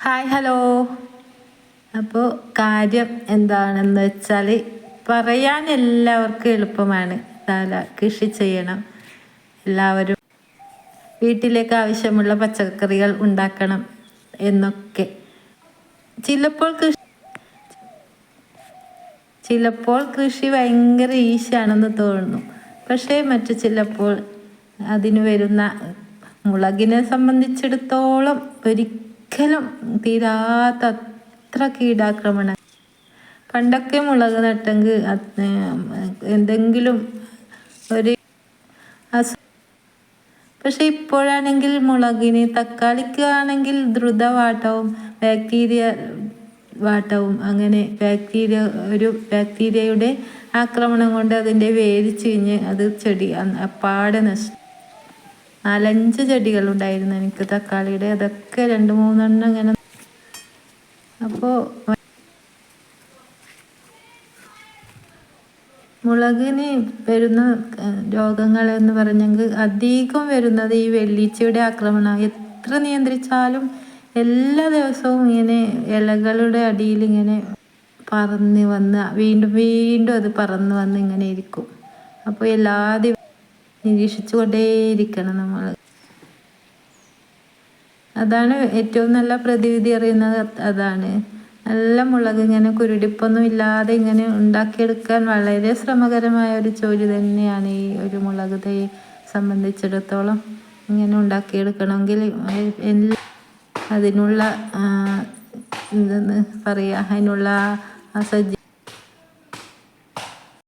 Hi hello. അപ്പോൾ കാര്യം എന്താണെന്ന് വെച്ചാൽ പറയാൻ എല്ലാവർക്കും എളുപ്പമാണ്. കൃഷി ചെയ്യണം, എല്ലാവരും വീട്ടിലേക്ക് ആവശ്യമുള്ള പച്ചക്കറികൾ ഉണ്ടാക്കണം എന്നൊക്കെ. ചിലപ്പോൾ കൃഷി ഭയങ്കര ഈസിയാണെന്ന് തോന്നുന്നു. പക്ഷേ മറ്റു ചിലപ്പോൾ അതിന് വരുന്ന മുളകിനെ സംബന്ധിച്ചിടത്തോളം ഒരിക്കലും തീരാത്ത അത്ര കീടാക്രമണം. പണ്ടൊക്കെ മുളക് നട്ടെങ്കിൽ എന്തെങ്കിലും ഒരു പക്ഷെ ഇപ്പോഴാണെങ്കിൽ മുളകിന്, തക്കാളിക്ക് ആണെങ്കിൽ ദ്രുതവാട്ടവും ബാക്ടീരിയ വാട്ടവും അങ്ങനെ ബാക്ടീരിയയുടെ ആക്രമണം കൊണ്ട് അതിൻ്റെ വേര് ചീഞ്ഞ് അത് ചെടി അപ്പാടെ നശിച്ചു. 4-5 ചെടികളുണ്ടായിരുന്നു എനിക്ക് തക്കാളിയുടെ. അതൊക്കെ 2-3 ഇങ്ങനെ. അപ്പോൾ മുളകിന് വരുന്ന രോഗങ്ങൾ എന്ന് പറഞ്ഞെങ്കിൽ അധികം വരുന്നത് ഈ വെള്ളീച്ചയുടെ ആക്രമണം. എത്ര നിയന്ത്രിച്ചാലും എല്ലാ ദിവസവും ഇങ്ങനെ ഇലകളുടെ അടിയിൽ ഇങ്ങനെ പറന്ന് വന്ന് വീണ്ടും വീണ്ടും അത് പറന്ന് വന്ന് ഇങ്ങനെ ഇരിക്കും. അപ്പോൾ എല്ലാ ദിവസവും നിരീക്ഷിച്ചു കൊണ്ടേയിരിക്കണം നമ്മൾ. അതാണ് ഏറ്റവും നല്ല പ്രതിവിധി അറിയുന്നത്. അതാണ് നല്ല മുളക് ഇങ്ങനെ കുരുടിപ്പൊന്നും ഇല്ലാതെ ഇങ്ങനെ ഉണ്ടാക്കിയെടുക്കാൻ വളരെ ശ്രമകരമായ ഒരു ജോലി തന്നെയാണ് ഈ ഒരു മുളക് തൈ സംബന്ധിച്ചിടത്തോളം. ഇങ്ങനെ ഉണ്ടാക്കിയെടുക്കണമെങ്കിൽ അതിനുള്ള എന്തെന്ന് പറയുക, അതിനുള്ള